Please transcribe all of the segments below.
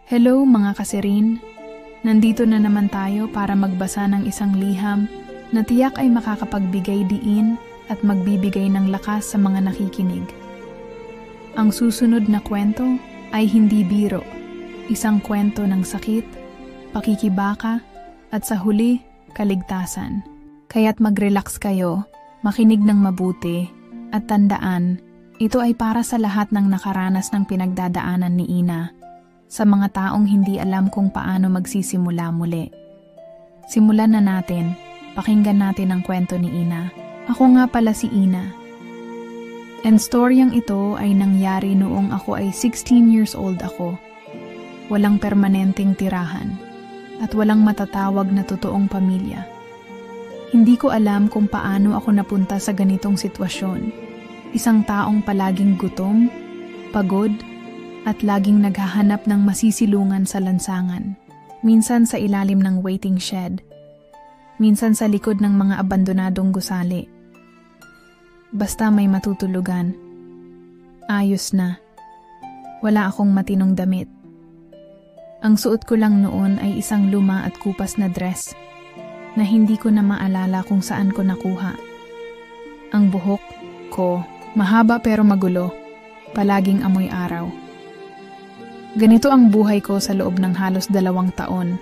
Hello mga kasirin! Nandito na naman tayo para magbasa ng isang liham na tiyak ay makakapagbigay diin at magbibigay ng lakas sa mga nakikinig. Ang susunod na kwento ay hindi biro, isang kwento ng sakit, pakikibaka at sa huli, kaligtasan. Kaya't mag-relax kayo, makinig ng mabuti at tandaan, ito ay para sa lahat ng nakaranas ng pinagdadaanan ni Ina. Sa mga taong hindi alam kung paano magsisimula muli. Simulan na natin, pakinggan natin ang kwento ni Ina. Ako nga pala si Ina. And storyang ito ay nangyari noong ako ay 16 years old ako. Walang permanenteng tirahan at walang matatawag na totoong pamilya. Hindi ko alam kung paano ako napunta sa ganitong sitwasyon. Isang taong palaging gutom, pagod, at laging naghahanap ng masisilungan sa lansangan. Minsan sa ilalim ng waiting shed. Minsan sa likod ng mga abandonadong gusali. Basta may matutulugan. Ayos na. Wala akong matinong damit. Ang suot ko lang noon ay isang luma at kupas na dress na hindi ko na maalala kung saan ko nakuha. Ang buhok ko, mahaba pero magulo, palaging amoy araw. Ganito ang buhay ko sa loob ng halos 2 taon.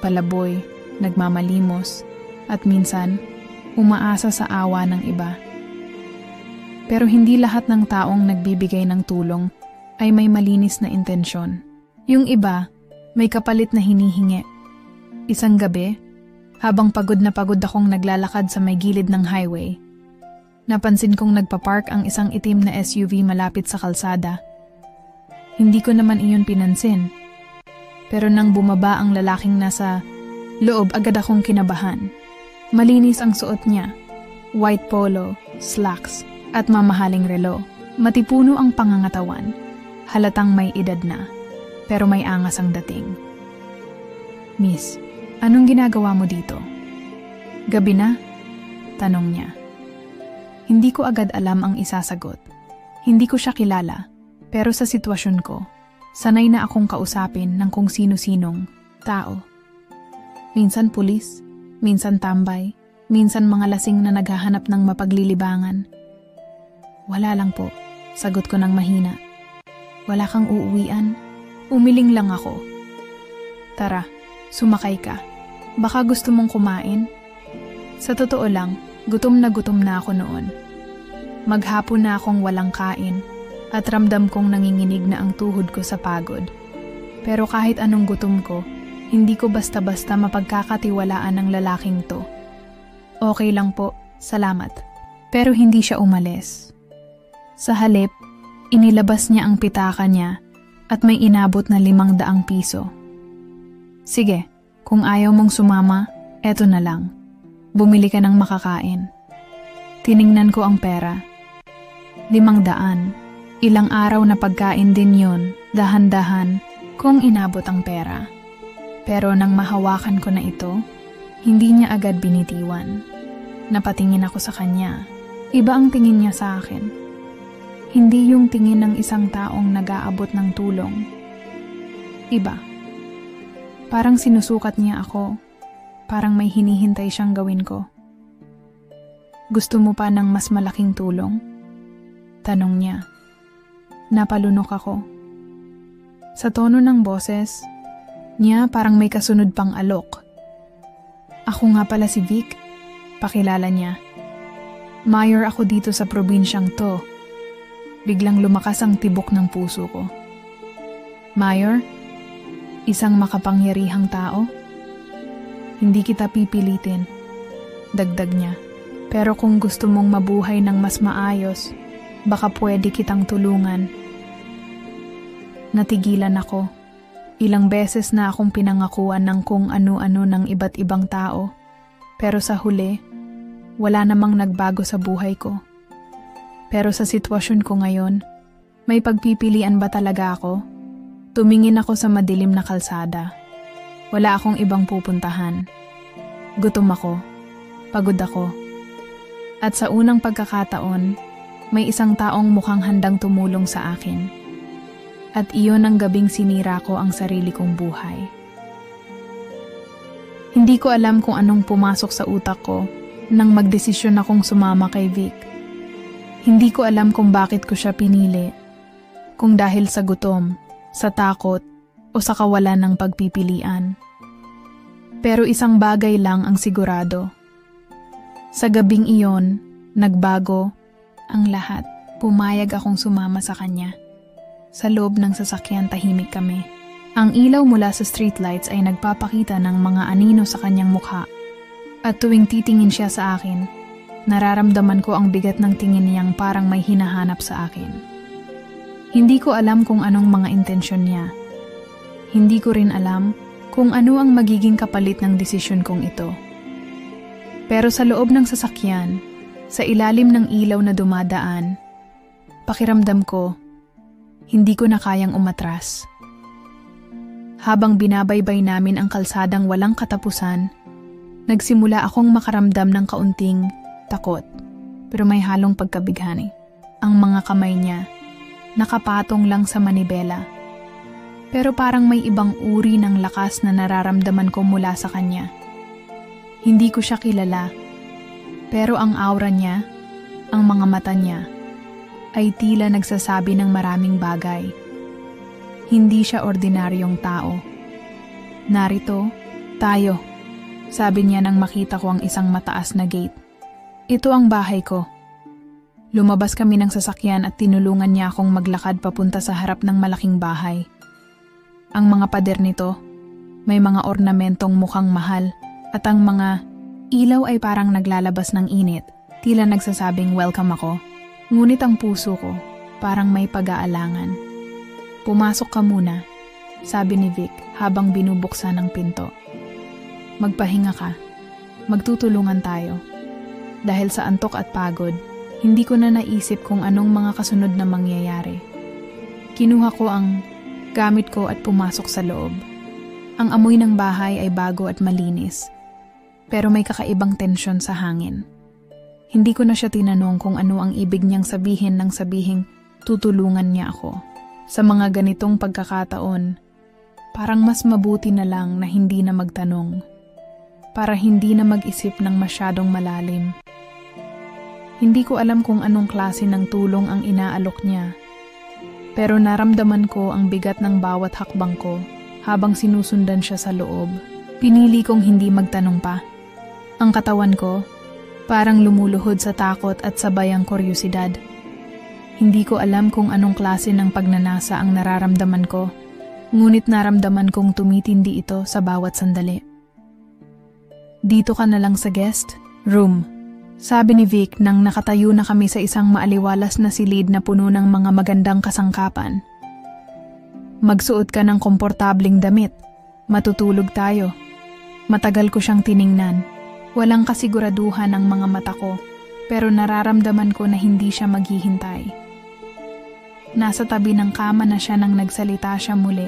Palaboy, nagmamalimos, at minsan, umaasa sa awa ng iba. Pero hindi lahat ng taong nagbibigay ng tulong ay may malinis na intensyon. Yung iba, may kapalit na hinihingi. Isang gabi, habang pagod na pagod akong naglalakad sa may gilid ng highway, napansin kong nagpapark ang isang itim na SUV malapit sa kalsada. Hindi ko naman iyon pinansin. Pero nang bumaba ang lalaking nasa loob, agad akong kinabahan. Malinis ang suot niya, white polo, slacks, at mamahaling relo. Matipuno ang pangangatawan, halatang may edad na, pero may angas ang dating. Miss, anong ginagawa mo dito? Gabi na? Tanong niya. Hindi ko agad alam ang isasagot. Hindi ko siya kilala. Pero sa sitwasyon ko, sanay na akong kausapin ng kung sino-sinong tao. Minsan pulis, minsan tambay, minsan mga lasing na naghahanap ng mapaglilibangan. Wala lang po, sagot ko ng mahina. Wala kang uuwian? Umiling lang ako. Tara, sumakay ka. Baka gusto mong kumain? Sa totoo lang, gutom na ako noon. Maghapon na akong walang kain. At ramdam kong nanginginig na ang tuhod ko sa pagod. Pero kahit anong gutom ko, hindi ko basta-basta mapagkakatiwalaan ng lalaking to. Okay lang po, salamat. Pero hindi siya umalis. Sa halip, inilabas niya ang pitaka niya at may inabot na 500 piso. Sige, kung ayaw mong sumama, eto na lang. Bumili ka ng makakain. Tiningnan ko ang pera. 500. Ilang araw na pagkain din yon, dahan-dahan, kung inabot ang pera. Pero nang mahawakan ko na ito, hindi niya agad binitiwan. Napatingin ako sa kanya. Iba ang tingin niya sa akin. Hindi yung tingin ng isang taong nag-aabot ng tulong. Iba. Parang sinusukat niya ako. Parang may hinihintay siyang gawin ko. Gusto mo pa ng mas malaking tulong? Tanong niya. Napalunok ako. Sa tono ng boses niya parang may kasunod pang alok. Ako nga pala si Vic, pakilala niya. Mayor ako dito sa probinsyang to. Biglang lumakas ang tibok ng puso ko. Mayor? Isang makapangyarihang tao? Hindi kita pipilitin, dagdag niya. Pero kung gusto mong mabuhay ng mas maayos, baka pwede kitang tulungan. Natigilan ako. Ilang beses na akong pinangakuan ng kung ano-ano ng iba't ibang tao. Pero sa huli, wala namang nagbago sa buhay ko. Pero sa sitwasyon ko ngayon, may pagpipilian ba talaga ako? Tumingin ako sa madilim na kalsada. Wala akong ibang pupuntahan. Gutom ako. Pagod ako. At sa unang pagkakataon, may isang taong mukhang handang tumulong sa akin. At iyon ang gabing sinira ko ang sarili kong buhay. Hindi ko alam kung anong pumasok sa utak ko nang magdesisyon akong sumama kay Vic. Hindi ko alam kung bakit ko siya pinili. Kung dahil sa gutom, sa takot, o sa kawalan ng pagpipilian. Pero isang bagay lang ang sigurado. Sa gabing iyon, nagbago ang lahat. Pumayag akong sumama sa kanya. Sa loob ng sasakyan tahimik kami. Ang ilaw mula sa streetlights ay nagpapakita ng mga anino sa kanyang mukha. At tuwing titingin siya sa akin, nararamdaman ko ang bigat ng tingin niyang parang may hinahanap sa akin. Hindi ko alam kung anong mga intensyon niya. Hindi ko rin alam kung ano ang magiging kapalit ng desisyon kong ito. Pero sa loob ng sasakyan, sa ilalim ng ilaw na dumadaan, pakiramdam ko, hindi ko na kayang umatras. Habang binabaybay namin ang kalsadang walang katapusan, nagsimula akong makaramdam ng kaunting takot, pero may halong pagkabighani. Ang mga kamay niya, nakapatong lang sa manibela. Pero parang may ibang uri ng lakas na nararamdaman ko mula sa kanya. Hindi ko siya kilala, pero ang aura niya, ang mga mata niya, ay tila nagsasabi ng maraming bagay. Hindi siya ordinaryong tao. Narito, tayo, sabi niya nang makita ko ang isang mataas na gate. Ito ang bahay ko. Lumabas kami ng sasakyan at tinulungan niya akong maglakad papunta sa harap ng malaking bahay. Ang mga pader nito, may mga ornamentong mukhang mahal at ang mga ilaw ay parang naglalabas ng init, tila nagsasabing welcome ako. Ngunit ang puso ko, parang may pag-aalangan. Pumasok ka muna, sabi ni Vic habang binubuksan ang pinto. Magpahinga ka, magtutulungan tayo. Dahil sa antok at pagod, hindi ko na naisip kung anong mga kasunod na mangyayari. Kinuha ko ang gamit ko at pumasok sa loob. Ang amoy ng bahay ay bago at malinis, pero may kakaibang tensyon sa hangin. Hindi ko na siya tinanong kung ano ang ibig niyang sabihin nang sabihing tutulungan niya ako. Sa mga ganitong pagkakataon, parang mas mabuti na lang na hindi na magtanong, para hindi na mag-isip ng masyadong malalim. Hindi ko alam kung anong klase ng tulong ang inaalok niya, pero naramdaman ko ang bigat ng bawat hakbang ko habang sinusundan siya sa loob. Pinili kong hindi magtanong pa. Ang katawan ko, parang lumuluhod sa takot at sabayang kuryosidad. Hindi ko alam kung anong klase ng pagnanasa ang nararamdaman ko, ngunit naramdaman kong tumitindi ito sa bawat sandali. Dito ka na lang sa guest room, sabi ni Vic nang nakatayo na kami sa isang maaliwalas na silid na puno ng mga magandang kasangkapan. Magsuot ka ng komportabling damit, matutulog tayo. Matagal ko siyang tiningnan. Walang kasiguraduhan ang mga mata ko, pero nararamdaman ko na hindi siya maghihintay. Nasa tabi ng kama na siya nang nagsalita siya muli.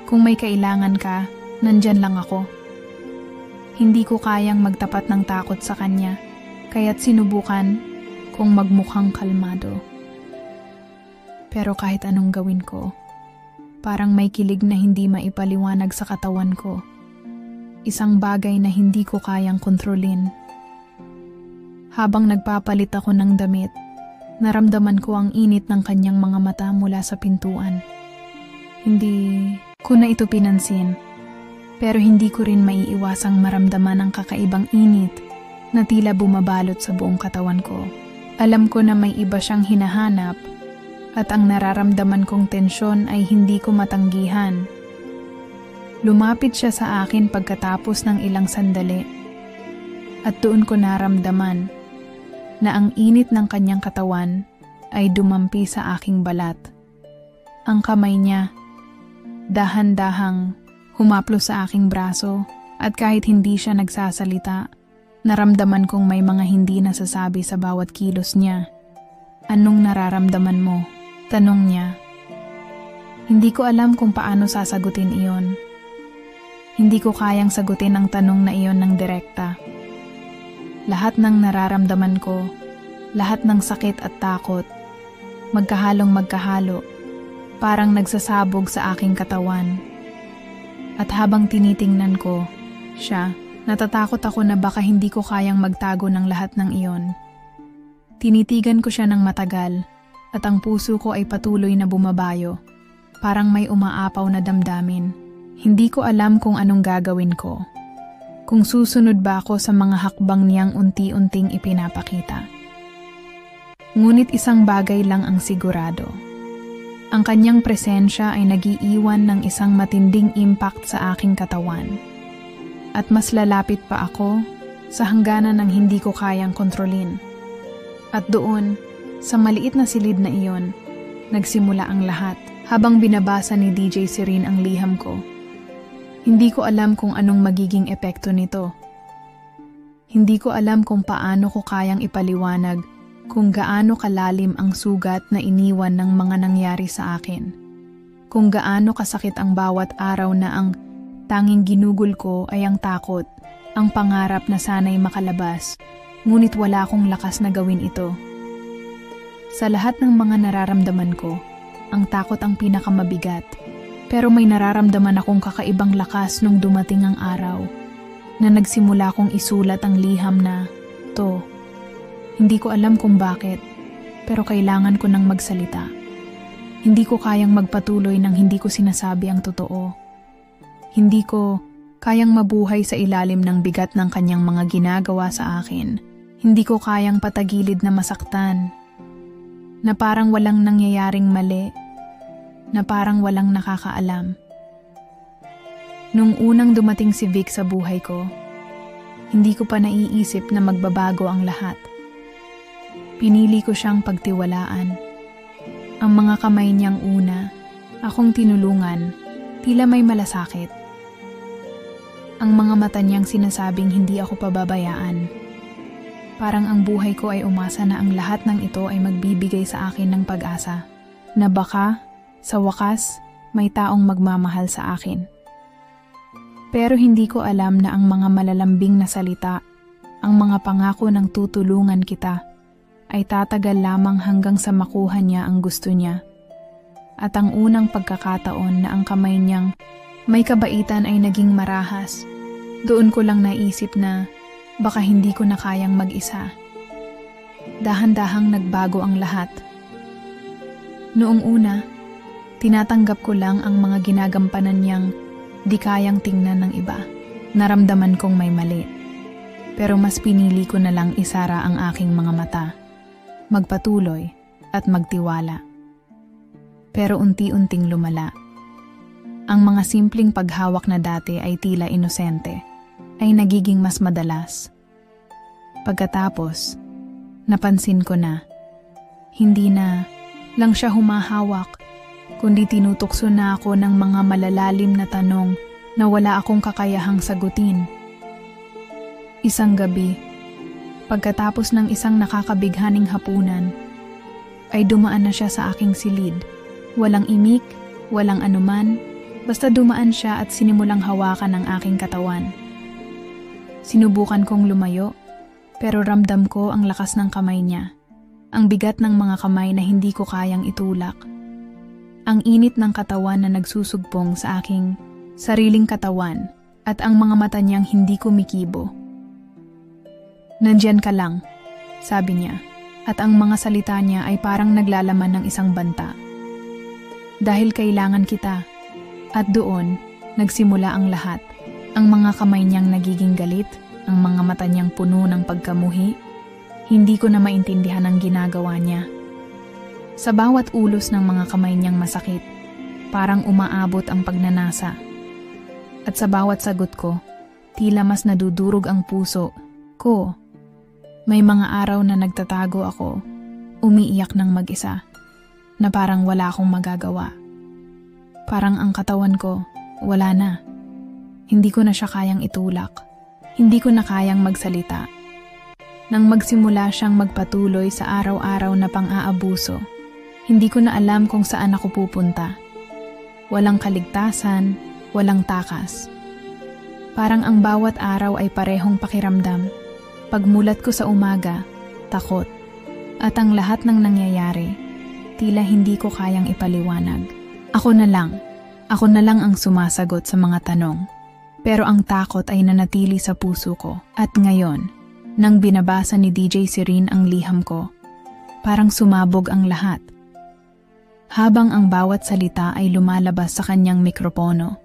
Kung may kailangan ka, nandyan lang ako. Hindi ko kayang magtapat ng takot sa kanya, kaya't sinubukan kong magmukhang kalmado. Pero kahit anong gawin ko, parang may kilig na hindi maipaliwanag sa katawan ko. Isang bagay na hindi ko kayang kontrolin. Habang nagpapalit ako ng damit, naramdaman ko ang init ng kanyang mga mata mula sa pintuan. Hindi ko na ito pinansin, pero hindi ko rin maiiwasang maramdaman ang kakaibang init na tila bumabalot sa buong katawan ko. Alam ko na may iba siyang hinahanap at ang nararamdaman kong tensyon ay hindi ko matanggihan. Lumapit siya sa akin pagkatapos ng ilang sandali at doon ko naramdaman na ang init ng kanyang katawan ay dumampi sa aking balat. Ang kamay niya, dahan-dahang humaplo sa aking braso at kahit hindi siya nagsasalita, naramdaman kong may mga hindi nasasabi sa bawat kilos niya. Anong nararamdaman mo? Tanong niya. Hindi ko alam kung paano sasagutin iyon. Hindi ko kayang sagutin ang tanong na iyon ng direkta. Lahat ng nararamdaman ko, lahat ng sakit at takot, magkahalong magkahalo, parang nagsasabog sa aking katawan. At habang tinitingnan ko siya, natatakot ako na baka hindi ko kayang magtago ng lahat ng iyon. Tinitigan ko siya ng matagal at ang puso ko ay patuloy na bumabayo. Parang may umaapaw na damdamin. Hindi ko alam kung anong gagawin ko. Kung susunod ba ako sa mga hakbang niyang unti-unting ipinapakita. Ngunit isang bagay lang ang sigurado. Ang kanyang presensya ay nagiiwan ng isang matinding impact sa aking katawan. At mas lalapit pa ako sa hangganan ng hindi ko kayang kontrolin. At doon, sa maliit na silid na iyon, nagsimula ang lahat habang binabasa ni DJ Serene ang liham ko. Hindi ko alam kung anong magiging epekto nito. Hindi ko alam kung paano ko kayang ipaliwanag kung gaano kalalim ang sugat na iniwan ng mga nangyari sa akin. Kung gaano kasakit ang bawat araw na ang tanging ginugol ko ay ang takot, ang pangarap na sana'y makalabas, ngunit wala akong lakas na gawin ito. Sa lahat ng mga nararamdaman ko, ang takot ang pinakamabigat. Pero may nararamdaman akong kakaibang lakas nung dumating ang araw na nagsimula kong isulat ang liham na to. Hindi ko alam kung bakit, pero kailangan ko nang magsalita. Hindi ko kayang magpatuloy nang hindi ko sinasabi ang totoo. Hindi ko kayang mabuhay sa ilalim ng bigat ng kanyang mga ginagawa sa akin. Hindi ko kayang patagilid na masaktan. Na parang walang nangyayaring mali. Na parang walang nakakaalam. Nung unang dumating si Vic sa buhay ko, hindi ko pa naiisip na magbabago ang lahat. Pinili ko siyang pagtiwalaan. Ang mga kamay niyang una, akong tinulungan, tila may malasakit. Ang mga mata niyang sinasabing hindi ako pababayaan. Parang ang buhay ko ay umasa na ang lahat ng ito ay magbibigay sa akin ng pag-asa. Na baka, sa wakas, may taong magmamahal sa akin. Pero hindi ko alam na ang mga malalambing na salita, ang mga pangako ng tutulungan kita, ay tatagal lamang hanggang sa makuha niya ang gusto niya. At ang unang pagkakataon na ang kamay niyang may kabaitan ay naging marahas, doon ko lang naisip na baka hindi ko na kayang mag-isa. Dahan-dahang nagbago ang lahat. Noong una, tinatanggap ko lang ang mga ginagampanan niyang di kayang tingnan ng iba. Naramdaman kong may mali. Pero mas pinili ko na lang isara ang aking mga mata. Magpatuloy at magtiwala. Pero unti-unting lumala. Ang mga simpleng paghawak na dati ay tila inosente, ay nagiging mas madalas. Pagkatapos, napansin ko na, hindi na lang siya humahawak, kundi tinutukso na ako ng mga malalalim na tanong na wala akong kakayahang sagutin. Isang gabi, pagkatapos ng isang nakakabighaning hapunan, ay dumaan na siya sa aking silid. Walang imik, walang anuman, basta dumaan siya at sinimulang hawakan ang aking katawan. Sinubukan kong lumayo, pero ramdam ko ang lakas ng kamay niya. Ang bigat ng mga kamay na hindi ko kayang itulak. Ang init ng katawan na nagsusugbong sa aking sariling katawan at ang mga mata niyang hindi kumikibo. "Nandyan ka lang," sabi niya, at ang mga salita niya ay parang naglalaman ng isang banta. "Dahil kailangan kita." At doon, nagsimula ang lahat. Ang mga kamay niyang nagiging galit, ang mga mata niyang puno ng pagkamuhi. Hindi ko na maintindihan ang ginagawa niya. Sa bawat ulos ng mga kamay niyang masakit, parang umaabot ang pagnanasa. At sa bawat sagot ko, tila mas nadudurog ang puso ko. May mga araw na nagtatago ako, umiiyak ng mag-isa, na parang wala akong magagawa. Parang ang katawan ko, wala na. Hindi ko na siya kayang itulak. Hindi ko na kayang magsalita. Nang magsimula siyang magpatuloy sa araw-araw na pang-aabuso, hindi ko na alam kung saan ako pupunta. Walang kaligtasan, walang takas. Parang ang bawat araw ay parehong pakiramdam. Pagmulat ko sa umaga, takot. At ang lahat ng nangyayari, tila hindi ko kayang ipaliwanag. Ako na lang ang sumasagot sa mga tanong. Pero ang takot ay nanatili sa puso ko. At ngayon, nang binabasa ni DJ Serene ang liham ko, parang sumabog ang lahat. Habang ang bawat salita ay lumalabas sa kanyang mikropono,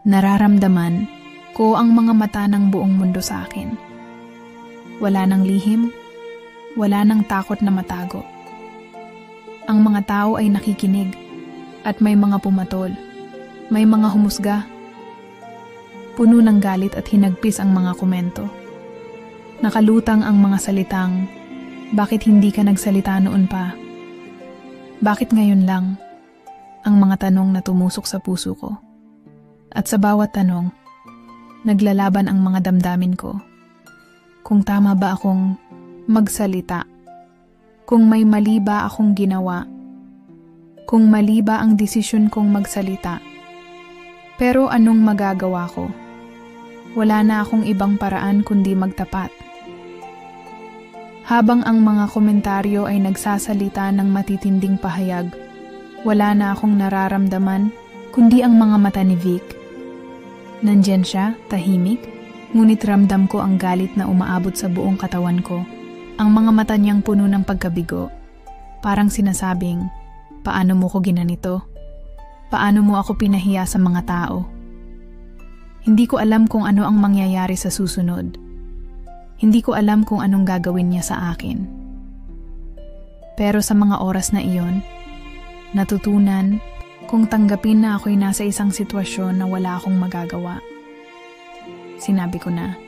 nararamdaman ko ang mga mata ng buong mundo sa akin. Wala nang lihim, wala nang takot na matago. Ang mga tao ay nakikinig at may mga pumatol, may mga humusga. Puno ng galit at hinagpis ang mga komento. Nakalutang ang mga salitang, bakit hindi ka nagsalita noon pa? Bakit ngayon lang? Ang mga tanong na tumusok sa puso ko. At sa bawat tanong, naglalaban ang mga damdamin ko. Kung tama ba akong magsalita? Kung may mali ba akong ginawa? Kung mali ba ang desisyon kong magsalita? Pero anong magagawa ko? Wala na akong ibang paraan kundi magtapat. Habang ang mga komentaryo ay nagsasalita ng matitinding pahayag, wala na akong nararamdaman kundi ang mga mata ni Vic. Nandyan siya, tahimik, ngunit ramdam ko ang galit na umaabot sa buong katawan ko. Ang mga mata niyang puno ng pagkabigo, parang sinasabing, paano mo ko ginanito? Paano mo ako pinahiya sa mga tao? Hindi ko alam kung ano ang mangyayari sa susunod. Hindi ko alam kung anong gagawin niya sa akin. Pero sa mga oras na iyon, natutunan kung tanggapin na ako'y nasa isang sitwasyon na wala akong magagawa. Sinabi ko na.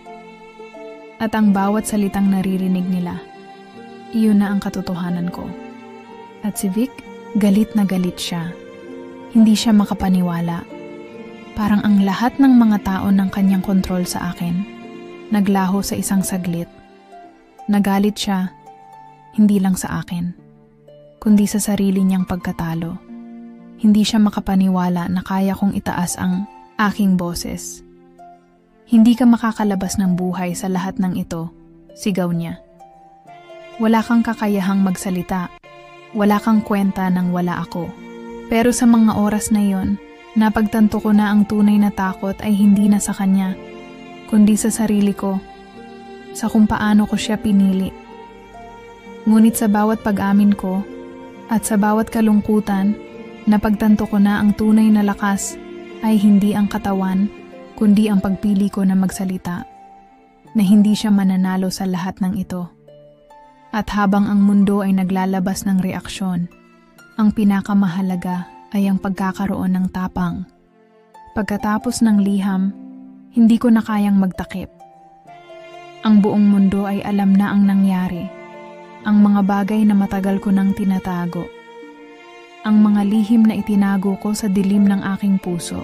At ang bawat salitang naririnig nila, iyon na ang katotohanan ko. At si Vic, galit na galit siya. Hindi siya makapaniwala. Parang ang lahat ng mga tao ng kanyang kontrol sa akin, naglaho sa isang saglit. Nagalit siya, hindi lang sa akin, kundi sa sarili niyang pagkatalo. Hindi siya makapaniwala na kaya kong itaas ang aking boses. Hindi ka makakalabas ng buhay sa lahat ng ito, sigaw niya. Wala kang kakayahang magsalita, wala kang kwenta nang wala ako. Pero sa mga oras na iyon, napagtanto ko na ang tunay na takot ay hindi na sa kanya, kundi sa sarili ko, sa kung paano ko siya pinili. Ngunit sa bawat pag-amin ko, at sa bawat kalungkutan, napagtanto ko na ang tunay na lakas ay hindi ang katawan, kundi ang pagpili ko na magsalita, na hindi siya mananalo sa lahat ng ito. At habang ang mundo ay naglalabas ng reaksyon, ang pinakamahalaga ay ang pagkakaroon ng tapang. Pagkatapos ng liham, hindi ko na kayang magtakip. Ang buong mundo ay alam na ang nangyari, ang mga bagay na matagal ko nang tinatago, ang mga lihim na itinago ko sa dilim ng aking puso.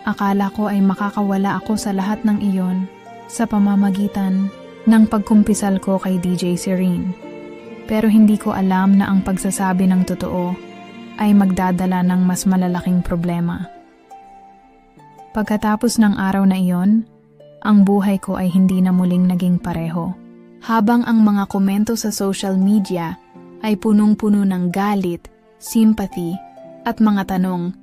Akala ko ay makakawala ako sa lahat ng iyon sa pamamagitan ng pagkumpisal ko kay DJ Serene. Pero hindi ko alam na ang pagsasabi ng totoo ay magdadala ng mas malalaking problema. Pagkatapos ng araw na iyon, ang buhay ko ay hindi na muling naging pareho. Habang ang mga komento sa social media ay punong-puno ng galit, sympathy, at mga tanong,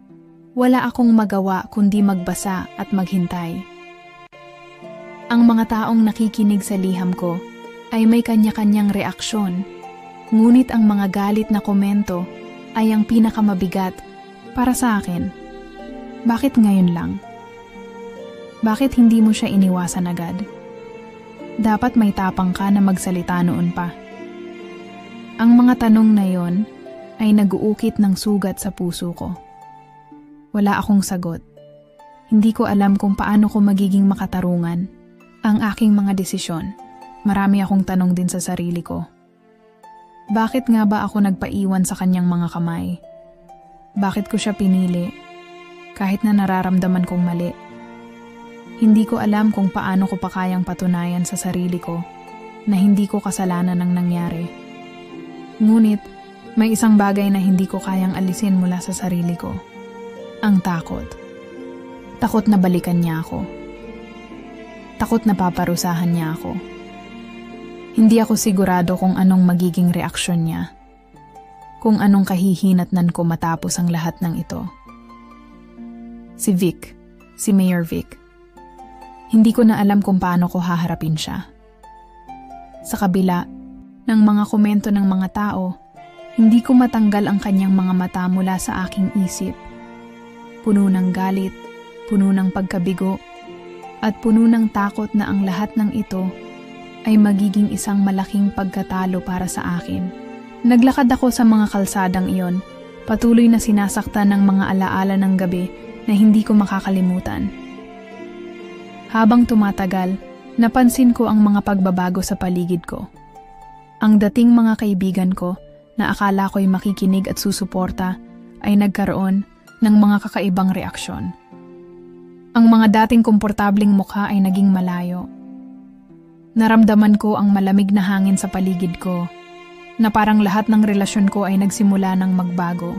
wala akong magawa kundi magbasa at maghintay. Ang mga taong nakikinig sa liham ko ay may kanya-kanyang reaksyon, ngunit ang mga galit na komento ay ang pinakamabigat para sa akin. Bakit ngayon lang? Bakit hindi mo siya iniwasan agad? Dapat may tapang ka na magsalita noon pa. Ang mga tanong na yon ay nag-uukit ng sugat sa puso ko. Wala akong sagot. Hindi ko alam kung paano ko magiging makatarungan ang aking mga desisyon. Marami akong tanong din sa sarili ko. Bakit nga ba ako nagpaiwan sa kanyang mga kamay? Bakit ko siya pinili kahit na nararamdaman kong mali? Hindi ko alam kung paano ko pa kayang patunayan sa sarili ko na hindi ko kasalanan ang nangyari. Ngunit may isang bagay na hindi ko kayang alisin mula sa sarili ko. Ang takot. Takot na balikan niya ako. Takot na paparusahan niya ako. Hindi ako sigurado kung anong magiging reaksyon niya. kung anong kahihinatnan ko matapos ang lahat ng ito. Si Vic, si Mayor Vic. Hindi ko na alam kung paano ko haharapin siya. Sa kabila ng mga komento ng mga tao, hindi ko matanggal ang kanyang mga mata mula sa aking isip. Puno ng galit, puno ng pagkabigo, at puno ng takot na ang lahat ng ito ay magiging isang malaking pagkatalo para sa akin. Naglakad ako sa mga kalsadang iyon, patuloy na sinasaktan ng mga alaala ng gabi na hindi ko makakalimutan. Habang tumatagal, napansin ko ang mga pagbabago sa paligid ko. Ang dating mga kaibigan ko na akala ko'y makikinig at susuporta ay nagkaroon ng mga kakaibang reaksyon. Ang mga dating komportabling mukha ay naging malayo. Naramdaman ko ang malamig na hangin sa paligid ko, na parang lahat ng relasyon ko ay nagsimula ng magbago.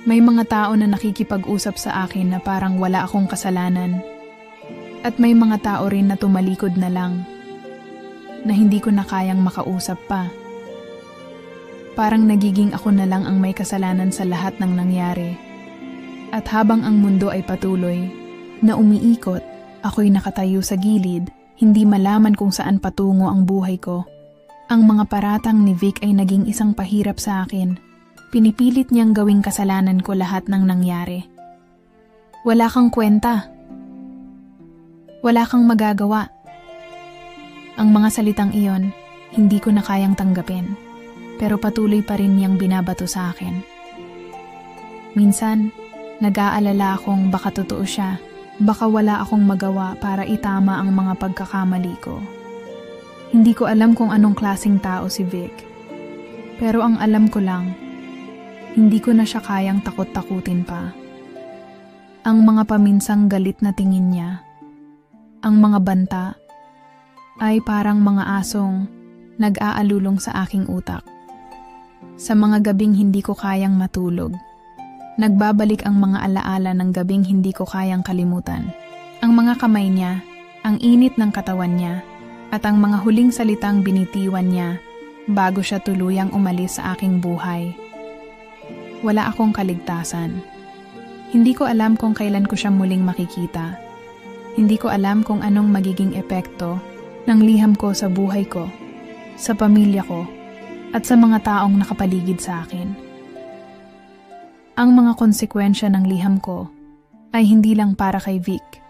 May mga tao na nakikipag-usap sa akin na parang wala akong kasalanan. At may mga tao rin na tumalikod na lang, na hindi ko na kayang makausap pa. Parang nagiging ako na lang ang may kasalanan sa lahat ng nangyari. At habang ang mundo ay patuloy na umiikot, ako'y nakatayo sa gilid, hindi malaman kung saan patungo ang buhay ko. Ang mga paratang ni Vic ay naging isang pahirap sa akin. Pinipilit niyang gawing kasalanan ko lahat ng nangyari. Wala kang kwenta. Wala kang magagawa. Ang mga salitang iyon, hindi ko na kayang tanggapin, pero patuloy pa rin niyang binabato sa akin. Minsan, nag-aalala akong baka totoo siya, baka wala akong magawa para itama ang mga pagkakamali ko. Hindi ko alam kung anong klaseng tao si Vic, pero ang alam ko lang, hindi ko na siya kayang takot-takutin pa. Ang mga paminsang galit na tingin niya, ang mga banta, ay parang mga asong nag-aalulong sa aking utak. Sa mga gabing hindi ko kayang matulog, nagbabalik ang mga alaala ng gabing hindi ko kayang kalimutan. Ang mga kamay niya, ang init ng katawan niya, at ang mga huling salitang binitiwan niya bago siya tuluyang umalis sa aking buhay. Wala akong kaligtasan. Hindi ko alam kung kailan ko siya muling makikita. Hindi ko alam kung anong magiging epekto ng liham ko sa buhay ko, sa pamilya ko, at sa mga taong nakapaligid sa akin. Ang mga konsekwensya ng liham ko ay hindi lang para kay Vic.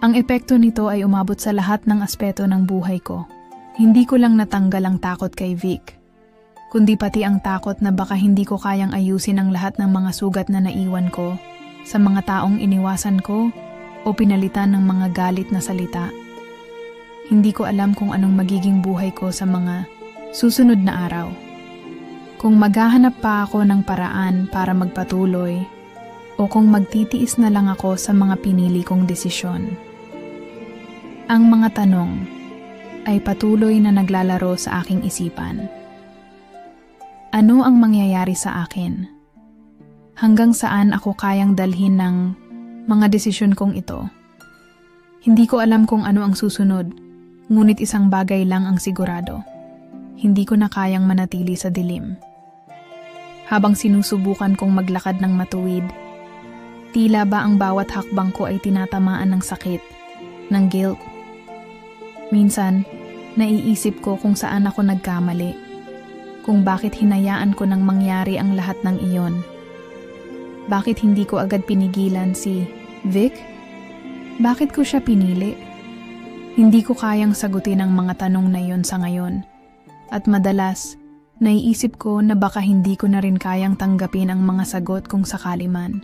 Ang epekto nito ay umabot sa lahat ng aspeto ng buhay ko. Hindi ko lang natanggal ang takot kay Vic, kundi pati ang takot na baka hindi ko kayang ayusin ang lahat ng mga sugat na naiwan ko sa mga taong iniwasan ko o pinalitan ng mga galit na salita. Hindi ko alam kung anong magiging buhay ko sa mga susunod na araw. Kung maghahanap pa ako ng paraan para magpatuloy o kung magtitiis na lang ako sa mga pinili kong desisyon. Ang mga tanong ay patuloy na naglalaro sa aking isipan. Ano ang mangyayari sa akin? Hanggang saan ako kayang dalhin ng mga desisyon kong ito? Hindi ko alam kung ano ang susunod, ngunit isang bagay lang ang sigurado. Hindi ko na kayang manatili sa dilim. Habang sinusubukan kong maglakad ng matuwid, tila ba ang bawat hakbang ko ay tinatamaan ng sakit, ng guilt. Minsan, naiisip ko kung saan ako nagkamali, kung bakit hinayaan ko nang mangyari ang lahat ng iyon. Bakit hindi ko agad pinigilan si Vic? Bakit ko siya pinili? Hindi ko kayang sagutin ang mga tanong na iyon sa ngayon. At madalas, naiisip ko na baka hindi ko na rin kayang tanggapin ang mga sagot kung sakali man.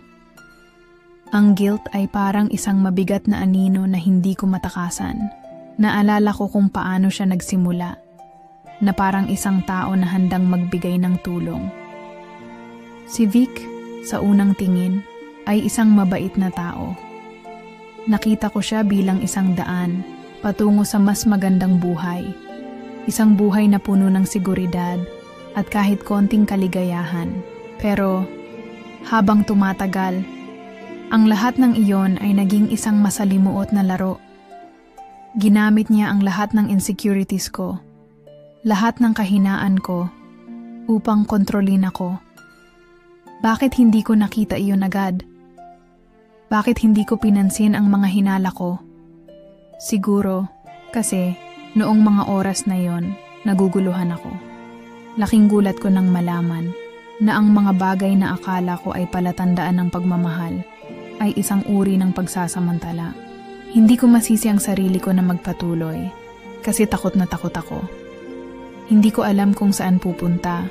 Ang guilt ay parang isang mabigat na anino na hindi ko matakasan. Naalala ko kung paano siya nagsimula, na parang isang tao na handang magbigay ng tulong. Si Vic, sa unang tingin, ay isang mabait na tao. Nakita ko siya bilang isang daan patungo sa mas magandang buhay. Isang buhay na puno ng seguridad at kahit konting kaligayahan. Pero habang tumatagal, ang lahat ng iyon ay naging isang masalimuot na laro. Ginamit niya ang lahat ng insecurities ko, lahat ng kahinaan ko, upang kontrolin ako Bakit hindi ko nakita iyon agad? Bakit hindi ko pinansin ang mga hinala ko? Siguro, kasi noong mga oras na yon, naguguluhan ako. Laking gulat ko nang malaman na ang mga bagay na akala ko ay palatandaan ng pagmamahal ay isang uri ng pagsasamantala. Hindi ko masisi ang sarili ko na magpatuloy kasi takot na takot ako. Hindi ko alam kung saan pupunta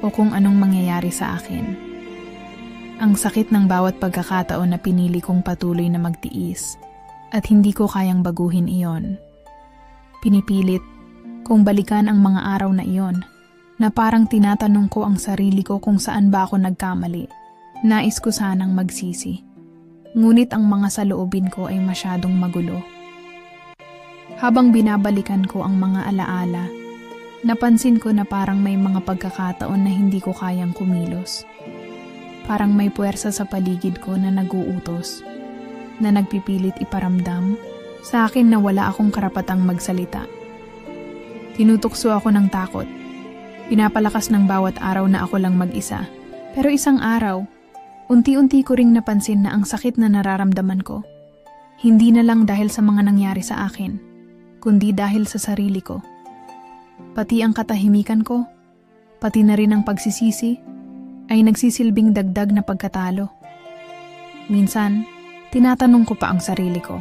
o kung anong mangyayari sa akin. Ang sakit ng bawat pagkakataon na pinili kong patuloy na magtiis at hindi ko kayang baguhin iyon. Pinipilit kung balikan ang mga araw na iyon na parang tinatanong ko ang sarili ko kung saan ba ako nagkamali. Nais ko sanang magsisi. Ngunit ang mga saloobin ko ay masyadong magulo. Habang binabalikan ko ang mga alaala, napansin ko na parang may mga pagkakataon na hindi ko kayang kumilos. Parang may puwersa sa paligid ko na naguutos, na nagpipilit iparamdam sa akin na wala akong karapatang magsalita. Tinutukso ako ng takot. Pinapalakas ng bawat araw na ako lang mag-isa. Pero isang araw, unti-unti ko ring napansin na ang sakit na nararamdaman ko, hindi na lang dahil sa mga nangyari sa akin, kundi dahil sa sarili ko. Pati ang katahimikan ko, pati na rin ang pagsisisi, ay nagsisilbing dagdag na pagkatalo. Minsan, tinatanong ko pa ang sarili ko,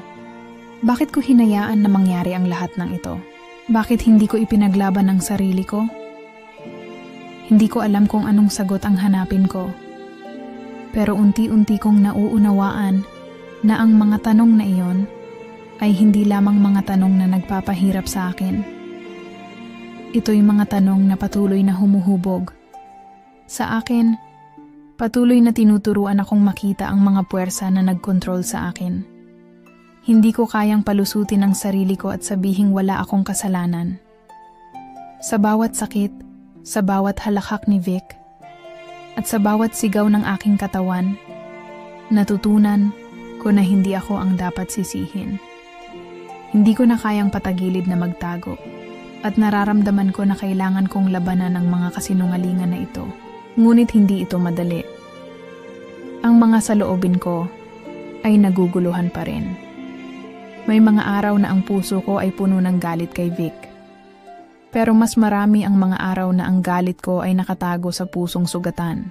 bakit ko hinayaan na mangyari ang lahat ng ito? Bakit hindi ko ipinaglaban ang sarili ko? Hindi ko alam kung anong sagot ang hanapin ko. Pero unti-unti kong nauunawaan na ang mga tanong na iyon ay hindi lamang mga tanong na nagpapahirap sa akin. Ito'y mga tanong na patuloy na humuhubog. Sa akin, patuloy na tinuturuan akong makita ang mga puwersa na nagkontrol sa akin. Hindi ko kayang palusutin ang sarili ko at sabihing wala akong kasalanan. Sa bawat sakit, sa bawat halakhak ni Vic, at sa bawat sigaw ng aking katawan, natutunan ko na hindi ako ang dapat sisihin. Hindi ko na kayang patagilid na magtago, at nararamdaman ko na kailangan kong labanan ang mga kasinungalingan na ito. Ngunit hindi ito madali. Ang mga saloobin ko ay naguguluhan pa rin. May mga araw na ang puso ko ay puno ng galit kay Vic. Pero mas marami ang mga araw na ang galit ko ay nakatago sa pusong sugatan.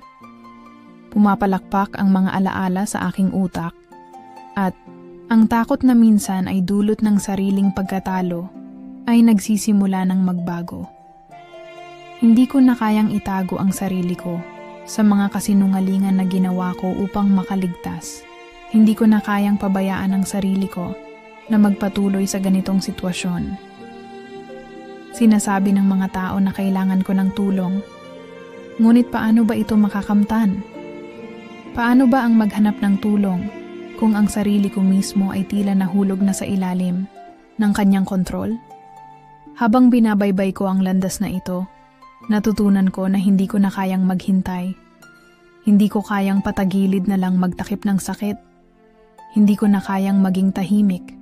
Pumapalakpak ang mga alaala sa aking utak at ang takot na minsan ay dulot ng sariling pagkatalo ay nagsisimula ng magbago. Hindi ko na kayang itago ang sarili ko sa mga kasinungalingan na ginawa ko upang makaligtas. Hindi ko na kayang pabayaan ang sarili ko na magpatuloy sa ganitong sitwasyon. Sinasabi ng mga tao na kailangan ko ng tulong. Ngunit paano ba ito makakamtan? Paano ba ang maghanap ng tulong kung ang sarili ko mismo ay tila nahulog na sa ilalim ng kanyang kontrol? Habang binabaybay ko ang landas na ito, natutunan ko na hindi ko na kayang maghintay. Hindi ko kayang patagilid na lang magtakip ng sakit. Hindi ko na kayang maging tahimik.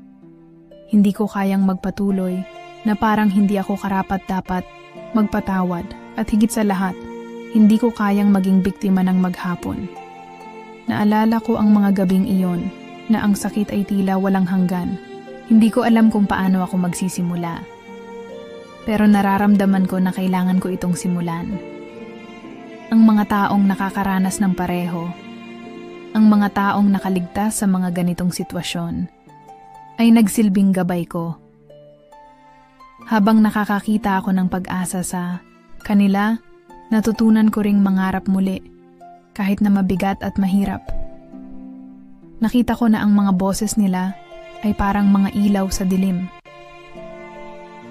Hindi ko kayang magpatuloy na parang hindi ako karapat-dapat magpatawad at higit sa lahat, hindi ko kayang maging biktima ng maghapon. Naalala ko ang mga gabing iyon na ang sakit ay tila walang hanggan. Hindi ko alam kung paano ako magsisimula. Pero nararamdaman ko na kailangan ko itong simulan. Ang mga taong nakakaranas ng pareho, ang mga taong nakaligtas sa mga ganitong sitwasyon, ay nagsilbing gabay ko. Habang nakakakita ako ng pag-asa sa kanila, natutunan ko ring mangarap muli, kahit na mabigat at mahirap. Nakita ko na ang mga boses nila ay parang mga ilaw sa dilim.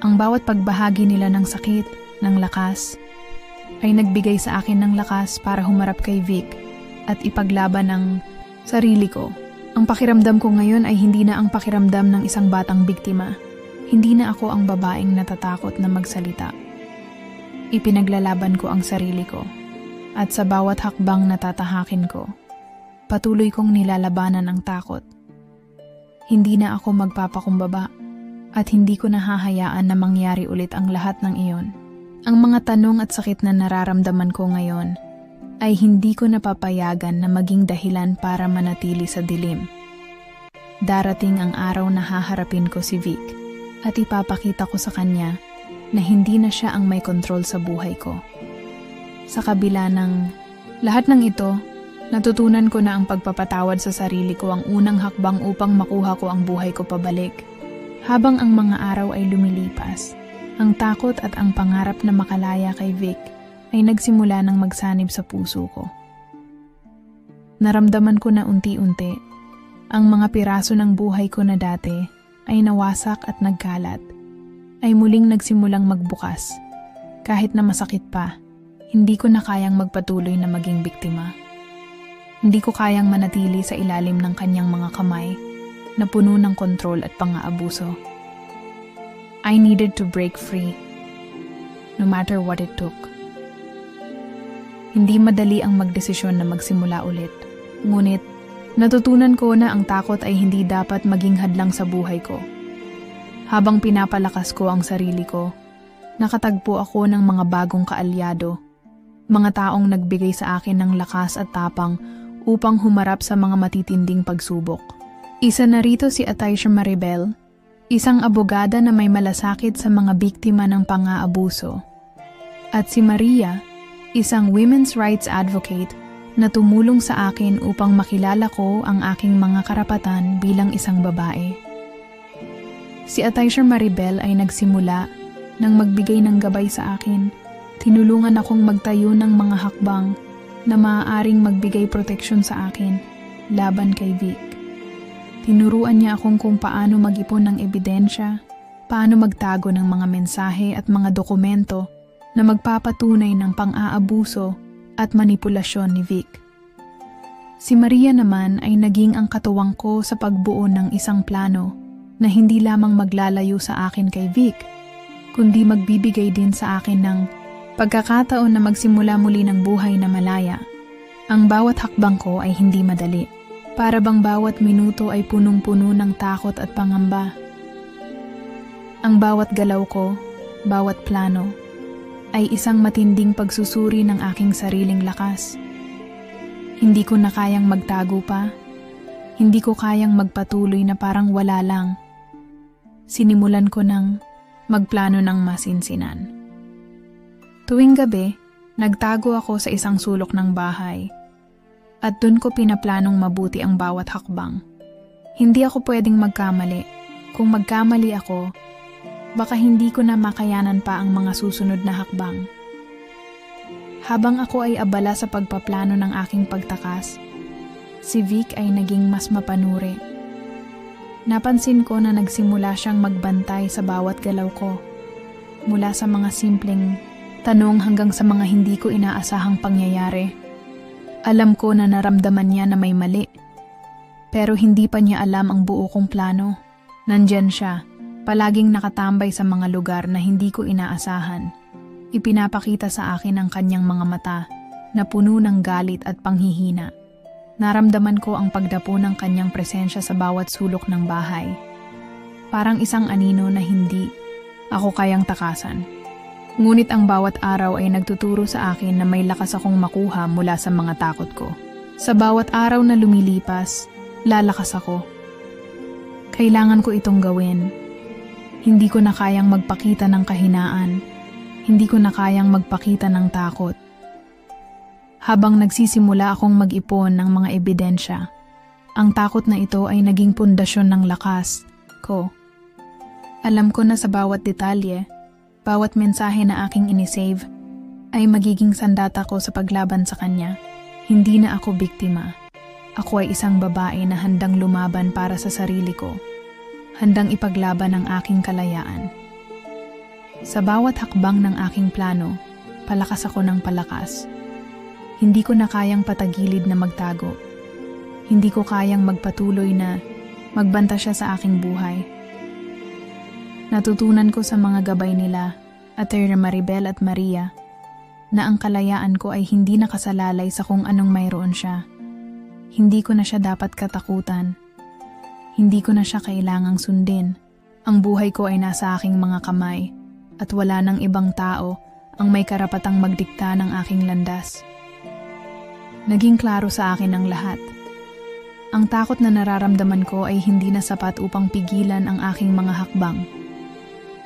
Ang bawat pagbahagi nila ng sakit, ng lakas, ay nagbigay sa akin ng lakas para humarap kay Vic at ipaglaban ang sarili ko. Ang pakiramdam ko ngayon ay hindi na ang pakiramdam ng isang batang biktima. Hindi na ako ang babaeng natatakot na magsalita. Ipinaglalaban ko ang sarili ko, at sa bawat hakbang na tatahakin ko, patuloy kong nilalabanan ang takot. Hindi na ako magpapakumbaba, at hindi ko nahahayaan na mangyari ulit ang lahat ng iyon. Ang mga tanong at sakit na nararamdaman ko ngayon ay hindi ko napapayagan na maging dahilan para manatili sa dilim. Darating ang araw na haharapin ko si Vic at ipapakita ko sa kanya na hindi na siya ang may kontrol sa buhay ko. Sa kabila ng lahat ng ito, natutunan ko na ang pagpapatawad sa sarili ko ang unang hakbang upang makuha ko ang buhay ko pabalik. Habang ang mga araw ay lumilipas, ang takot at ang pangarap na makalaya kay Vic ay nagsimula ng magsanib sa puso ko. Naramdaman ko na unti-unti, ang mga piraso ng buhay ko na dati ay nawasak at nagkalat, ay muling nagsimulang magbukas. Kahit na masakit pa, hindi ko na kayang magpatuloy na maging biktima. Hindi ko kayang manatili sa ilalim ng kanyang mga kamay na puno ng kontrol at pang-aabuso. I needed to break free, no matter what it took. Hindi madali ang magdesisyon na magsimula ulit. Ngunit, natutunan ko na ang takot ay hindi dapat maging hadlang sa buhay ko. Habang pinapalakas ko ang sarili ko, nakatagpo ako ng mga bagong kaalyado, mga taong nagbigay sa akin ng lakas at tapang upang humarap sa mga matitinding pagsubok. Isa na rito si Ataisha Maribel, isang abogada na may malasakit sa mga biktima ng pang-aabuso. At si Maria, isang women's rights advocate na tumulong sa akin upang makilala ko ang aking mga karapatan bilang isang babae. Si Ataisha Maribel ay nagsimula nang magbigay ng gabay sa akin. Tinulungan akong magtayo ng mga hakbang na maaaring magbigay proteksyon sa akin laban kay Vic. Tinuruan niya akong kung paano mag-ipon ng ebidensya, paano magtago ng mga mensahe at mga dokumento na magpapatunay ng pang-aabuso at manipulasyon ni Vic. Si Maria naman ay naging ang katuwang ko sa pagbuo ng isang plano na hindi lamang maglalayo sa akin kay Vic, kundi magbibigay din sa akin ng pagkakataon na magsimula muli ng buhay na malaya. Ang bawat hakbang ko ay hindi madali. Para bang bawat minuto ay punong-puno ng takot at pangamba. Ang bawat galaw ko, bawat plano, ay isang matinding pagsusuri ng aking sariling lakas. Hindi ko na kayang magtago pa. Hindi ko kayang magpatuloy na parang wala lang. Sinimulan ko ng magplano ng masinsinan. Tuwing gabi, nagtago ako sa isang sulok ng bahay. At dun ko pinaplanong mabuti ang bawat hakbang. Hindi ako pwedeng magkamali. Kung magkamali ako, baka hindi ko na makayanan pa ang mga susunod na hakbang. Habang ako ay abala sa pagpaplano ng aking pagtakas, si Vic ay naging mas mapanuri. Napansin ko na nagsimula siyang magbantay sa bawat galaw ko. Mula sa mga simpleng tanong hanggang sa mga hindi ko inaasahang pangyayari. Alam ko na naramdaman niya na may mali. Pero hindi pa niya alam ang buo kong plano. Nandyan siya, palaging nakatambay sa mga lugar na hindi ko inaasahan. Ipinapakita sa akin ang kanyang mga mata na puno ng galit at panghihina. Naramdaman ko ang pagdapo ng kanyang presensya sa bawat sulok ng bahay. Parang isang anino na hindi ako kayang takasan. Ngunit ang bawat araw ay nagtuturo sa akin na may lakas akong makuha mula sa mga takot ko. Sa bawat araw na lumilipas, lalakas ako. Kailangan ko itong gawin. Hindi ko na kayang magpakita ng kahinaan. Hindi ko na kayang magpakita ng takot. Habang nagsisimula akong mag-ipon ng mga ebidensya, ang takot na ito ay naging pundasyon ng lakas ko. Alam ko na sa bawat detalye, bawat mensahe na aking inisave ay magiging sandata ko sa paglaban sa kanya. Hindi na ako biktima. Ako ay isang babae na handang lumaban para sa sarili ko. Handang ipaglaban ang aking kalayaan. Sa bawat hakbang ng aking plano, palakas ako ng palakas. Hindi ko na kayang patagilid na magtago. Hindi ko kayang magpatuloy na magbanta siya sa aking buhay. Natutunan ko sa mga gabay nila, Atty. Maribel at Maria, na ang kalayaan ko ay hindi nakasalalay sa kung anong mayroon siya. Hindi ko na siya dapat katakutan. Hindi ko na siya kailangang sundin. Ang buhay ko ay nasa aking mga kamay at wala nang ibang tao ang may karapatang magdikta ng aking landas. Naging klaro sa akin ang lahat. Ang takot na nararamdaman ko ay hindi na sapat upang pigilan ang aking mga hakbang.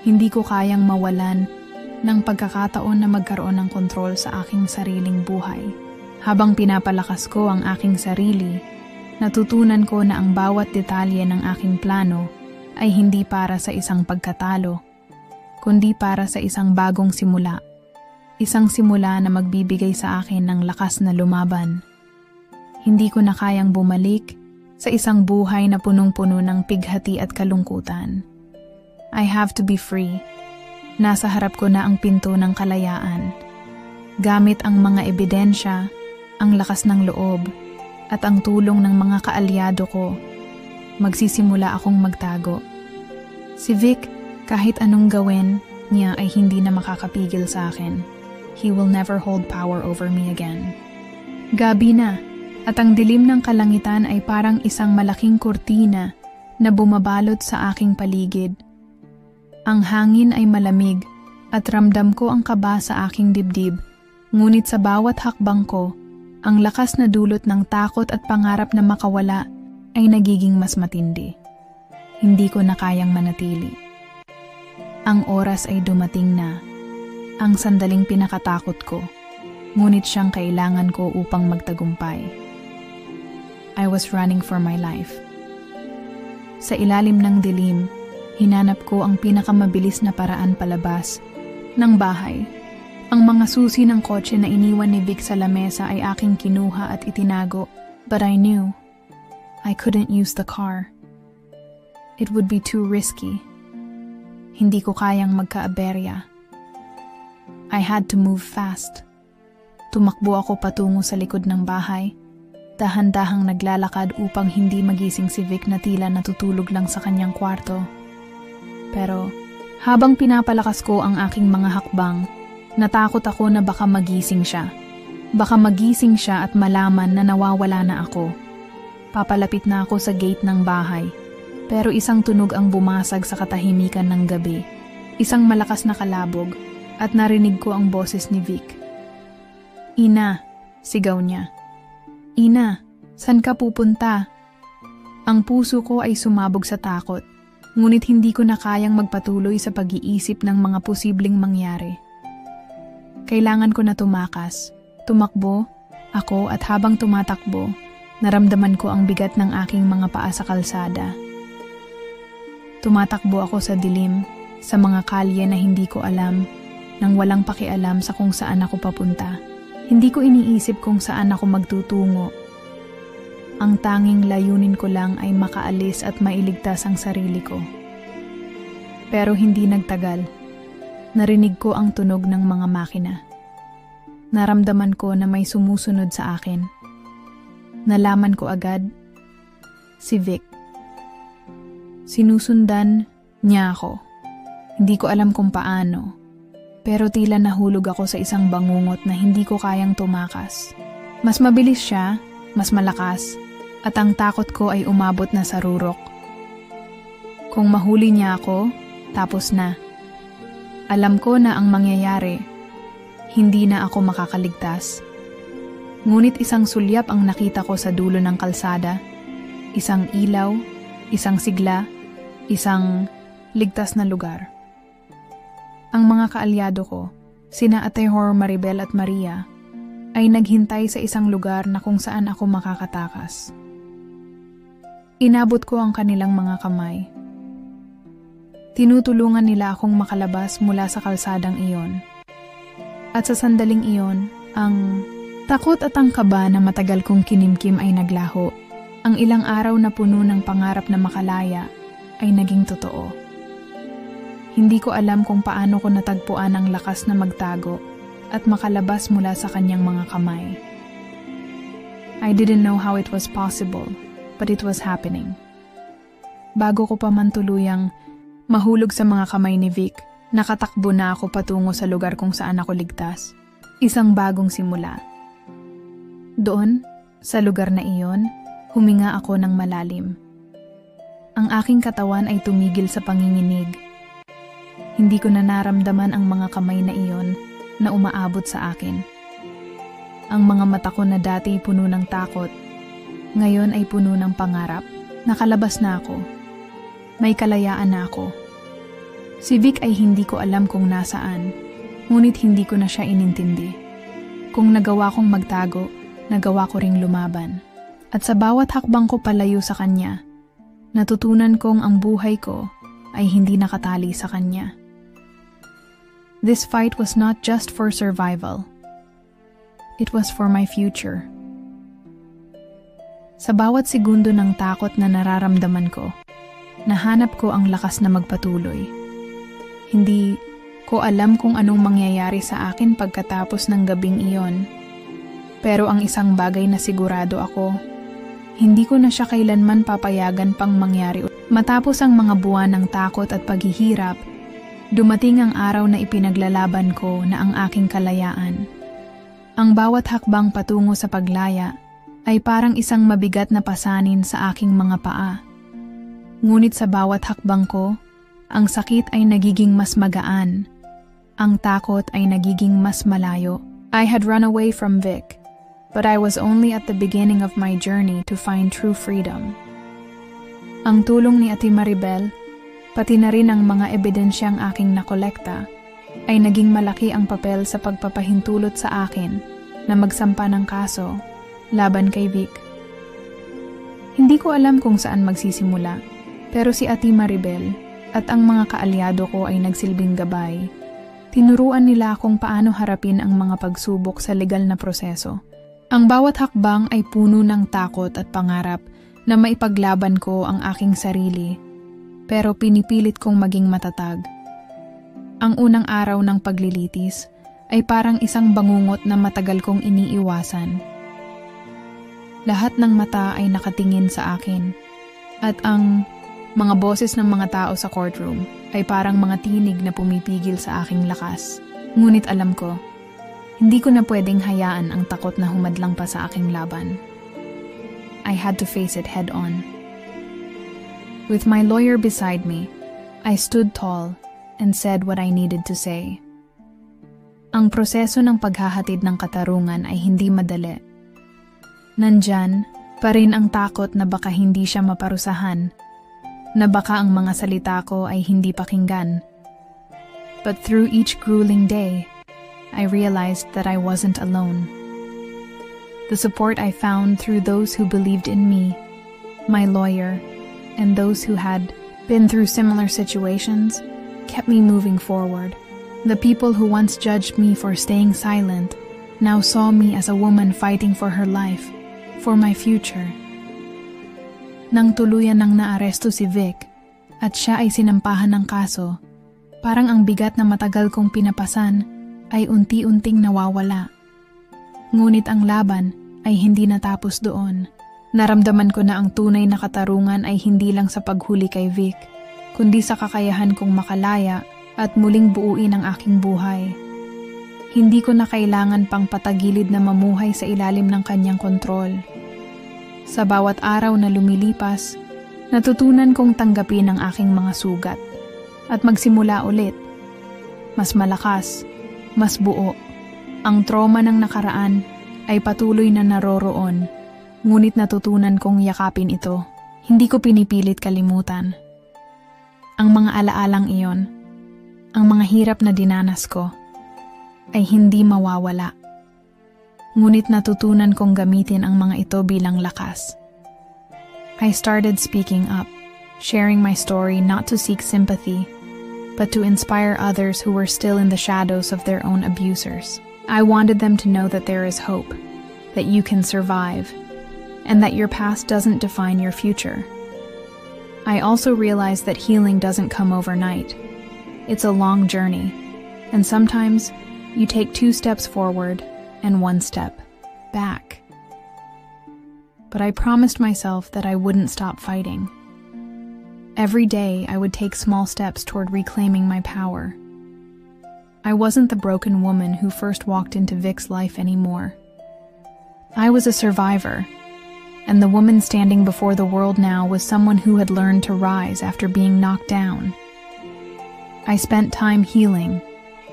Hindi ko kayang mawalan ng pagkakataon na magkaroon ng kontrol sa aking sariling buhay. Habang pinapalakas ko ang aking sarili, natutunan ko na ang bawat detalye ng aking plano ay hindi para sa isang pagkatalo, kundi para sa isang bagong simula. Isang simula na magbibigay sa akin ng lakas na lumaban. Hindi ko na kayang bumalik sa isang buhay na punong-puno ng pighati at kalungkutan. I have to be free. Nasa harap ko na ang pinto ng kalayaan. Gamit ang mga ebidensya, ang lakas ng loob, at ang tulong ng mga kaalyado ko, magsisimula akong magtago. Si Vic, kahit anong gawin niya ay hindi na makakapigil sa akin. He will never hold power over me again. Gabi na, at ang dilim ng kalangitan ay parang isang malaking kurtina na bumabalot sa aking paligid. Ang hangin ay malamig at ramdam ko ang kaba sa aking dibdib, ngunit sa bawat hakbang ko, ang lakas na dulot ng takot at pangarap na makawala ay nagiging mas matindi. Hindi ko na kayang manatili. Ang oras ay dumating na. Ang sandaling pinakatakot ko, ngunit siyang kailangan ko upang magtagumpay. I was running for my life. Sa ilalim ng dilim, hinanap ko ang pinakamabilis na paraan palabas ng bahay. Ang mga susi ng kotse na iniwan ni Vic sa lamesa ay aking kinuha at itinago, but I knew I couldn't use the car. It would be too risky. Hindi ko kayang magkaaberya. I had to move fast. Tumakbo ako patungo sa likod ng bahay, dahan-dahang naglalakad upang hindi magising si Vic na tila natutulog lang sa kanyang kwarto. Pero habang pinapalakas ko ang aking mga hakbang, natakot ako na baka magising siya. Baka magising siya at malaman na nawawala na ako. Papalapit na ako sa gate ng bahay, pero isang tunog ang bumasag sa katahimikan ng gabi. Isang malakas na kalabog. At narinig ko ang boses ni Vic. "Ina," sigaw niya. "Ina, saan ka pupunta?" Ang puso ko ay sumabog sa takot, ngunit hindi ko na kayang magpatuloy sa pag-iisip ng mga posibleng mangyari. Kailangan ko na tumakas. Tumakbo ako at habang tumatakbo, naramdaman ko ang bigat ng aking mga paa sa kalsada. Tumatakbo ako sa dilim, sa mga kalye na hindi ko alam, nang walang pakialam sa kung saan ako papunta. Hindi ko iniisip kung saan ako magtutungo. Ang tanging layunin ko lang ay makaalis at mailigtas ang sarili ko. Pero hindi nagtagal. Narinig ko ang tunog ng mga makina. Naramdaman ko na may sumusunod sa akin. Nalaman ko agad, si Vic. Sinusundan niya ako. Hindi ko alam kung paano. Pero tila nahulog ako sa isang bangungot na hindi ko kayang tumakas. Mas mabilis siya, mas malakas, at ang takot ko ay umabot na sa rurok. Kung mahuli niya ako, tapos na. Alam ko na ang mangyayari. Hindi na ako makakaligtas. Ngunit isang sulyap ang nakita ko sa dulo ng kalsada. Isang ilaw, isang sigla, isang ligtas na lugar. Ang mga kaalyado ko, sina Atehor, Maribel at Maria, ay naghintay sa isang lugar na kung saan ako makakatakas. Inabot ko ang kanilang mga kamay. Tinutulungan nila akong makalabas mula sa kalsadang iyon. At sa sandaling iyon, ang takot at ang kaba na matagal kong kinimkim ay naglaho. Ang ilang araw na puno ng pangarap na makalaya ay naging totoo. Hindi ko alam kung paano ko natagpuan ang lakas na magtago at makalabas mula sa kanyang mga kamay. I didn't know how it was possible, but it was happening. Bago ko pa man tuluyang mahulog sa mga kamay ni Vic, nakatakbo na ako patungo sa lugar kung saan ako ligtas. Isang bagong simula. Doon, sa lugar na iyon, huminga ako ng malalim. Ang aking katawan ay tumigil sa panginginig. Hindi ko na naramdaman ang mga kamay na iyon na umaabot sa akin. Ang mga mata ko na dati puno ng takot, ngayon ay puno ng pangarap. Nakalabas na ako. May kalayaan na ako. Si Vic ay hindi ko alam kung nasaan, ngunit hindi ko na siya inintindi. Kung nagawa kong magtago, nagawa ko ring lumaban. At sa bawat hakbang ko palayo sa kanya, natutunan kong ang buhay ko ay hindi nakatali sa kanya. This fight was not just for survival. It was for my future. Sa bawat segundo ng takot na nararamdaman ko, nahanap ko ang lakas na magpatuloy. Hindi ko alam kung anong mangyayari sa akin pagkatapos ng gabing iyon. Pero ang isang bagay na sigurado ako, hindi ko na siya kailanman papayagan pang mangyari. Matapos ang mga buwan ng takot at paghihirap, dumating ang araw na ipinaglalaban ko na ang aking kalayaan. Ang bawat hakbang patungo sa paglaya ay parang isang mabigat na pasanin sa aking mga paa. Ngunit sa bawat hakbang ko, ang sakit ay nagiging mas magaan. Ang takot ay nagiging mas malayo. I had run away from Vic, but I was only at the beginning of my journey to find true freedom. Ang tulong ni Ate Maribel, pati na rin ang mga ebidensyang aking nakolekta, ay naging malaki ang papel sa pagpapahintulot sa akin na magsampa ng kaso laban kay Vic. Hindi ko alam kung saan magsisimula, pero si Ate Maribel at ang mga kaalyado ko ay nagsilbing gabay. Tinuruan nila kung paano harapin ang mga pagsubok sa legal na proseso. Ang bawat hakbang ay puno ng takot at pangarap na maipaglaban ko ang aking sarili, pero pinipilit kong maging matatag. Ang unang araw ng paglilitis ay parang isang bangungot na matagal kong iniiwasan. Lahat ng mata ay nakatingin sa akin, at ang mga boses ng mga tao sa courtroom ay parang mga tinig na pumipigil sa aking lakas. Ngunit alam ko, hindi ko na pwedeng hayaan ang takot na humadlang pa sa aking laban. I had to face it head on. With my lawyer beside me, I stood tall and said what I needed to say. Ang proseso ng paghahatid ng katarungan ay hindi madali. Nandyan pa rin ang takot na baka hindi siya maparusahan, na baka ang mga salita ko ay hindi pakinggan. But through each grueling day, I realized that I wasn't alone. The support I found through those who believed in me, my lawyer, and those who had been through similar situations, kept me moving forward. The people who once judged me for staying silent now saw me as a woman fighting for her life, for my future. Nang tuluyan nang naaresto si Vic at siya ay sinampahan ng kaso, parang ang bigat na matagal kong pinapasan ay unti-unting nawawala. Ngunit ang laban ay hindi natapos doon. Naramdaman ko na ang tunay na katarungan ay hindi lang sa paghuli kay Vic, kundi sa kakayahan kong makalaya at muling buuin ang aking buhay. Hindi ko na kailangan pang patagilid na mamuhay sa ilalim ng kanyang kontrol. Sa bawat araw na lumilipas, natutunan kong tanggapin ang aking mga sugat at magsimula ulit. Mas malakas, mas buo. Ang trauma ng nakaraan ay patuloy na naroroon, ngunit natutunan kong yakapin ito. Hindi ko pinipilit kalimutan. Ang mga alaalang iyon, ang mga hirap na dinanas ko, ay hindi mawawala. Ngunit natutunan kong gamitin ang mga ito bilang lakas. I started speaking up, sharing my story not to seek sympathy, but to inspire others who were still in the shadows of their own abusers. I wanted them to know that there is hope, that you can survive, and that your past doesn't define your future. I also realized that healing doesn't come overnight. It's a long journey, and sometimes you take 2 steps forward and 1 step back. But I promised myself that I wouldn't stop fighting. Every day I would take small steps toward reclaiming my power. I wasn't the broken woman who first walked into Vic's life anymore. I was a survivor, and the woman standing before the world now was someone who had learned to rise after being knocked down. I spent time healing,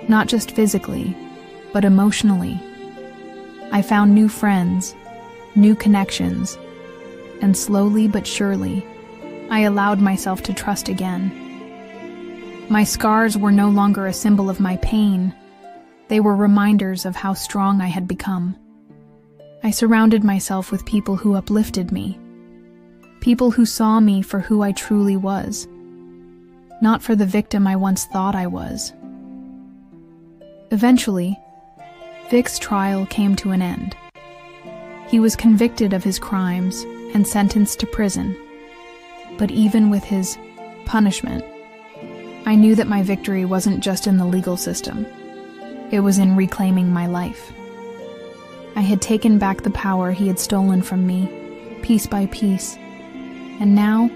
not just physically, but emotionally. I found new friends, new connections, and slowly but surely, I allowed myself to trust again. My scars were no longer a symbol of my pain. They were reminders of how strong I had become. I surrounded myself with people who uplifted me, people who saw me for who I truly was, not for the victim I once thought I was. Eventually, Vic's trial came to an end. He was convicted of his crimes and sentenced to prison. But even with his punishment, I knew that my victory wasn't just in the legal system. It was in reclaiming my life. I had taken back the power he had stolen from me, piece by piece, and now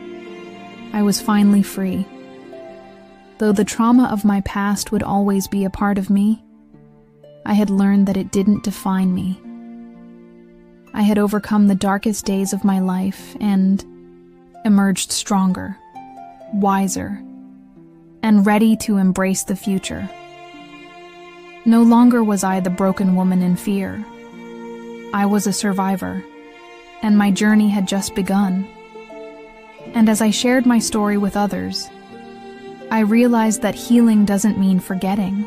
I was finally free. Though the trauma of my past would always be a part of me, I had learned that it didn't define me. I had overcome the darkest days of my life and emerged stronger, wiser, and ready to embrace the future. No longer was I the broken woman in fear. I was a survivor, and my journey had just begun. And as I shared my story with others, I realized that healing doesn't mean forgetting.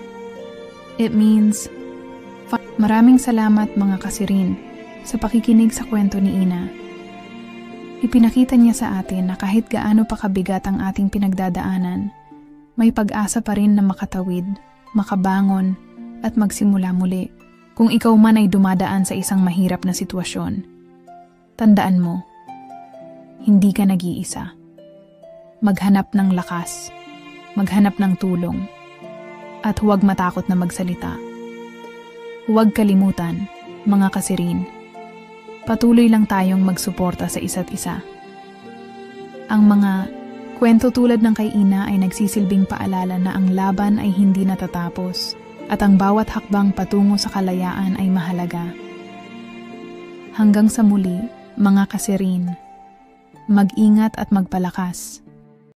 It means, maraming salamat mga kasirin sa pakikinig sa kwento ni Ina. Ipinakita niya sa atin na kahit gaano pa kabigat ang ating pinagdadaanan, may pag-asa pa rin na makatawid, makabangon, at magsimula muli. Kung ikaw man ay dumadaan sa isang mahirap na sitwasyon, tandaan mo, hindi ka nag-iisa. Maghanap ng lakas, maghanap ng tulong, at huwag matakot na magsalita. Huwag kalimutan, mga kasirin, patuloy lang tayong magsuporta sa isa't isa. Ang mga kwento tulad ng kay Ina ay nagsisilbing paalala na ang laban ay hindi natatapos at ang bawat hakbang patungo sa kalayaan ay mahalaga. Hanggang sa muli, mga kasirin, mag-ingat at magpalakas.